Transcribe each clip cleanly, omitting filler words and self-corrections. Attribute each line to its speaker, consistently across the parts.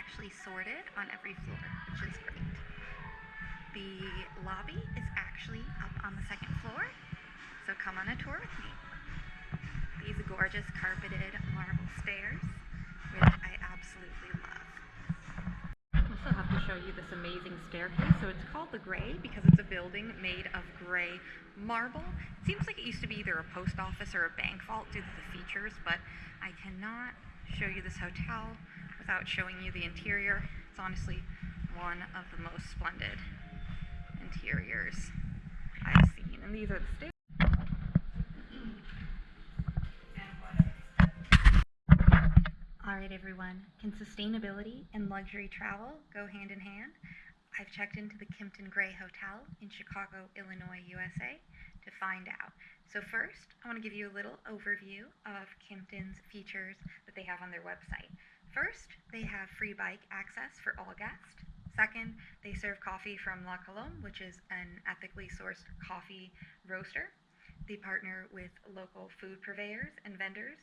Speaker 1: actually sorted on every floor, which is great. The lobby is actually up on the second floor, so come on a tour with me. These gorgeous carpeted marble stairs, which I absolutely love. I also have to show you this amazing staircase. So it's called the Gray because it's a building made of gray marble. It seems like it used to be either a post office or a bank vault due to the features, but I cannot show you this hotel without showing you the interior. It's honestly one of the most splendid interiors I've seen. And these are the stairs. Alright everyone, can sustainability and luxury travel go hand in hand? I've checked into the Kimpton Gray Hotel in Chicago, Illinois, USA to find out. So first, I want to give you a little overview of Kimpton's features that they have on their website. First, they have free bike access for all guests. Second, they serve coffee from La Colombe, which is an ethically sourced coffee roaster. They partner with local food purveyors and vendors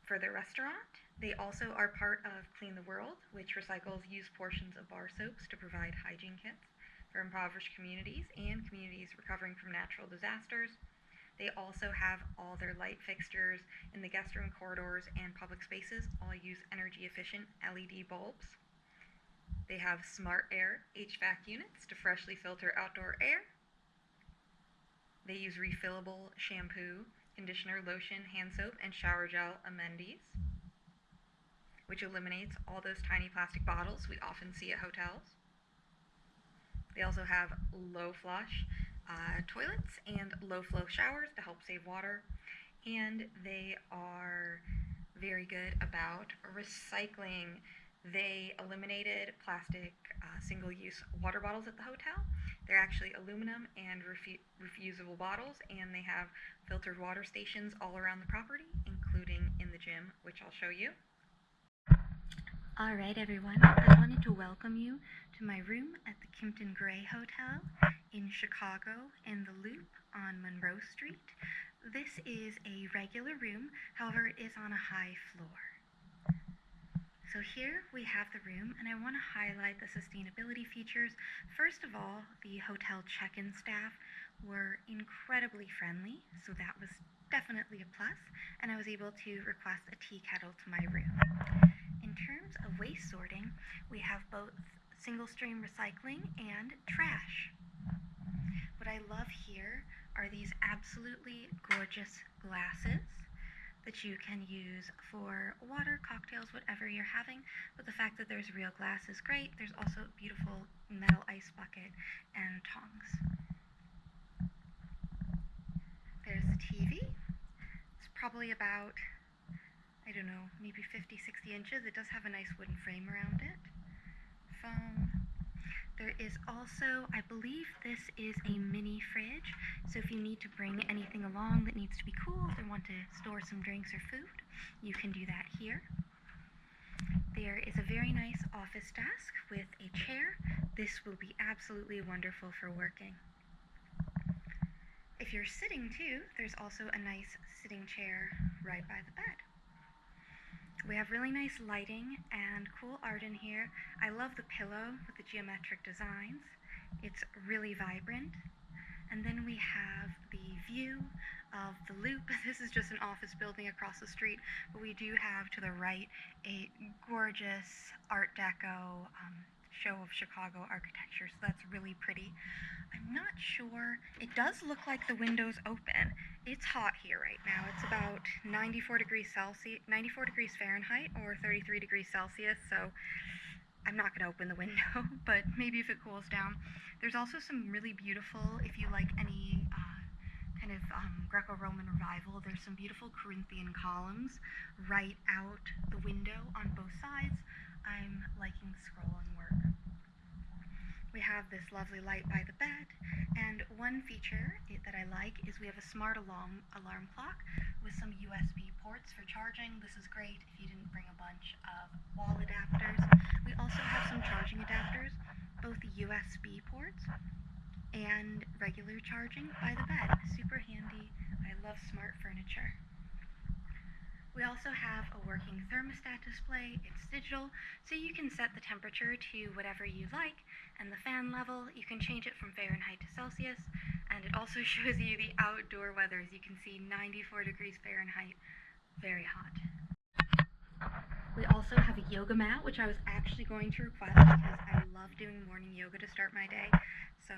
Speaker 1: for their restaurant. They also are part of Clean the World, which recycles used portions of bar soaps to provide hygiene kits for impoverished communities and communities recovering from natural disasters. They also have all their light fixtures in the guest room corridors and public spaces all use energy efficient LED bulbs. They have smart air HVAC units to freshly filter outdoor air. They use refillable shampoo, conditioner, lotion, hand soap, and shower gel amenities, which eliminates all those tiny plastic bottles we often see at hotels. They also have low flush toilets and low flow showers to help save water, and they are very good about recycling. They eliminated plastic single-use water bottles at the hotel. They're actually aluminum and reusable bottles, and they have filtered water stations all around the property, including in the gym, which I'll show you. Alright everyone, I wanted to welcome you to my room at the Kimpton Gray Hotel in Chicago in the Loop on Monroe Street. This is a regular room, however it is on a high floor. So here we have the room, and I want to highlight the sustainability features. First of all, the hotel check-in staff were incredibly friendly, so that was definitely a plus, and I was able to request a tea kettle to my room. In terms of waste sorting, we have both single-stream recycling and trash. What I love here are these absolutely gorgeous glasses that you can use for water, cocktails, whatever you're having, but the fact that there's real glass is great. There's also a beautiful metal ice bucket and tongs. There's the TV. It's probably about, I don't know, maybe 50, 60 inches. It does have a nice wooden frame around it. Phone. There is also, I believe this is a mini fridge, so if you need to bring anything along that needs to be cooled or want to store some drinks or food, you can do that here. There is a very nice office desk with a chair. This will be absolutely wonderful for working. If you're sitting too, there's also a nice sitting chair right by the bed. We have really nice lighting and cool art in here. I love the pillow with the geometric designs. It's really vibrant. And then we have the view of the Loop. This is just an office building across the street, but we do have to the right a gorgeous Art Deco show of Chicago architecture, so that's really pretty. I'm not sure, it does look like the window's open. It's hot here right now. It's about 94 degrees Fahrenheit or 33 degrees Celsius, so I'm not going to open the window, but maybe if it cools down. There's also some really beautiful, if you like any kind of Greco-Roman revival, there's some beautiful Corinthian columns right out the window on both sides. I'm liking the scrolling work. We have this lovely light by the bed, and one feature that I like is we have a smart alarm clock with some USB ports for charging. This is great if you didn't bring a bunch of wall adapters. We also have some charging adapters, both USB ports and regular charging by the bed. Super handy. I love smart furniture. We also have a working thermostat display. It's digital, so you can set the temperature to whatever you like, and the fan level, you can change it from Fahrenheit to Celsius, and it also shows you the outdoor weather. As you can see, 94 degrees Fahrenheit, very hot. We also have a yoga mat, which I was actually going to request because I love doing morning yoga to start my day. So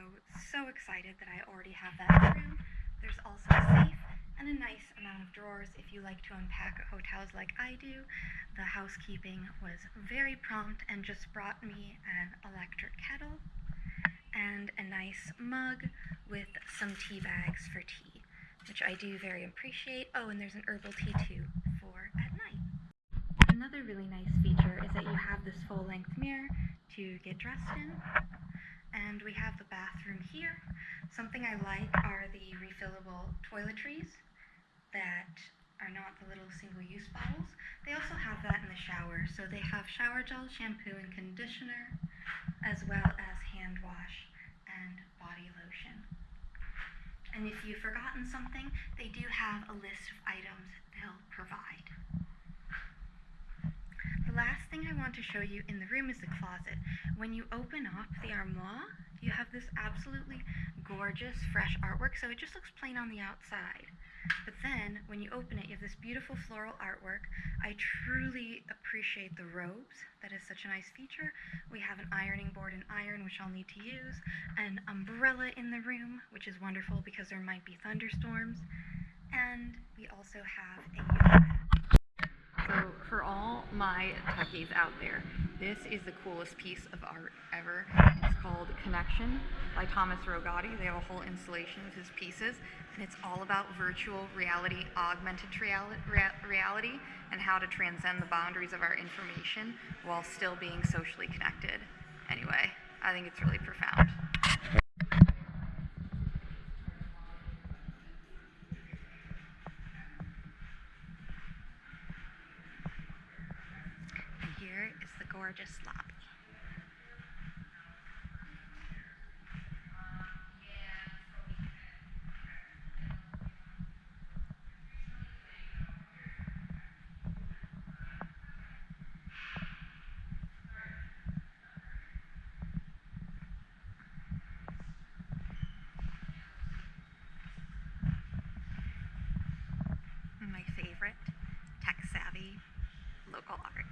Speaker 1: excited that I already have that in the room. There's also a safe and a nice amount of drawers if you like to unpack at hotels like I do. The housekeeping was very prompt and just brought me an electric kettle and a nice mug with some tea bags for tea, which I do very appreciate. Oh, and there's an herbal tea too for at night. Another really nice feature is that you have this full-length mirror to get dressed in. And we have the bathroom here. Something I like are the refillable toiletries that are not the little single-use bottles. They also have that in the shower. So they have shower gel, shampoo, and conditioner, as well as hand wash and body lotion. And if you've forgotten something, they do have a list of items they'll provide. The last thing I want to show you in the room is the closet. When you open up the armoire, you have this absolutely gorgeous fresh artwork, so it just looks plain on the outside. But then, when you open it, you have this beautiful floral artwork. I truly appreciate the robes. That is such a nice feature. We have an ironing board and iron, which I'll need to use, an umbrella in the room, which is wonderful because there might be thunderstorms, and we also have a yoga mat. So for all my techies out there, this is the coolest piece of art ever. It's called Connection by Thomas Rogati. They have a whole installation of his pieces, and it's all about virtual reality, augmented reality, and how to transcend the boundaries of our information while still being socially connected. Anyway, I think it's really profound. Here is the gorgeous lobby. My favorite, tech-savvy local art.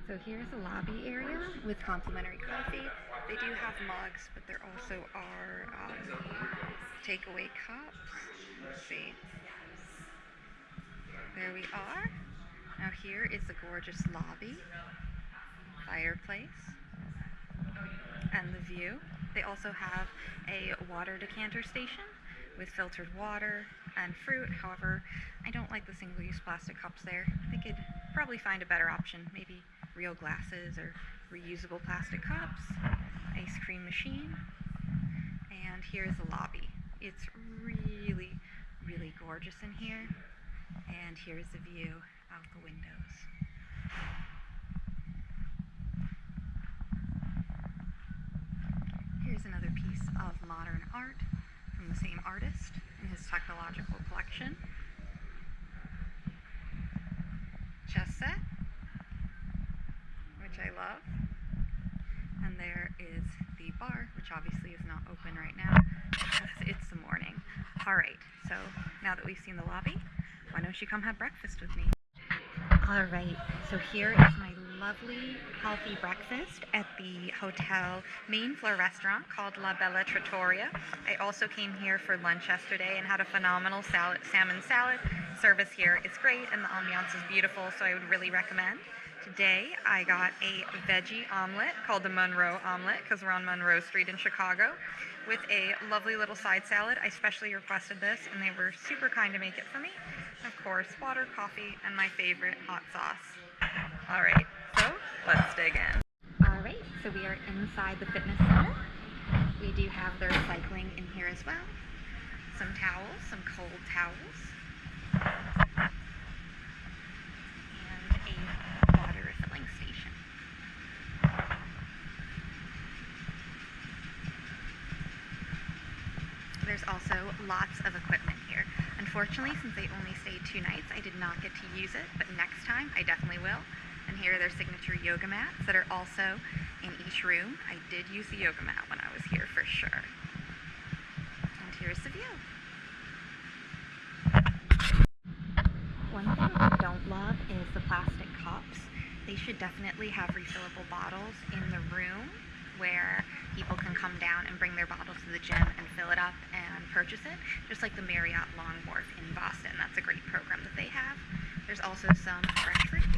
Speaker 1: So here's the lobby area with complimentary coffee. They do have mugs, but there also are takeaway cups. Let's see. There we are. Now here is the gorgeous lobby, fireplace, and the view. They also have a water decanter station with filtered water and fruit. However, I don't like the single-use plastic cups there. I could probably find a better option, maybe real glasses or reusable plastic cups, ice cream machine, and here's the lobby. It's really, really gorgeous in here, and here's the view out the windows. Here's another piece of modern art from the same artist in his technological collection. Chess set, which I love. And there is the bar, which obviously is not open right now because it's the morning. Alright, so now that we've seen the lobby, why don't you come have breakfast with me? Alright, so here is my lovely, healthy breakfast at the hotel main floor restaurant called La Bella Trattoria. I also came here for lunch yesterday and had a phenomenal salmon salad. Service here is great and the ambiance is beautiful, so I would really recommend. Today I got a veggie omelet called the Monroe omelet because we're on Monroe Street in Chicago with a lovely little side salad. I specially requested this and they were super kind to make it for me. Of course, water, coffee, and my favorite, hot sauce. Alright, so let's dig in. Alright, so we are inside the fitness center. We do have the recycling in here as well. Some towels, some cold towels. And a water refilling station. There's also lots of equipment here. Unfortunately, since they only stayed 2 nights, I did not get to use it, but next time I definitely will. And here are their signature yoga mats that are also in each room. I did use the yoga mat when I was here for sure. And here's the view. One thing I don't love is the plastic cups. They should definitely have refillable bottles in the room where people can come down and bring their bottles to the gym and fill it up and purchase it, just like the Marriott Long Wharf in Boston. That's a great program that they have. There's also some fresh fruit here.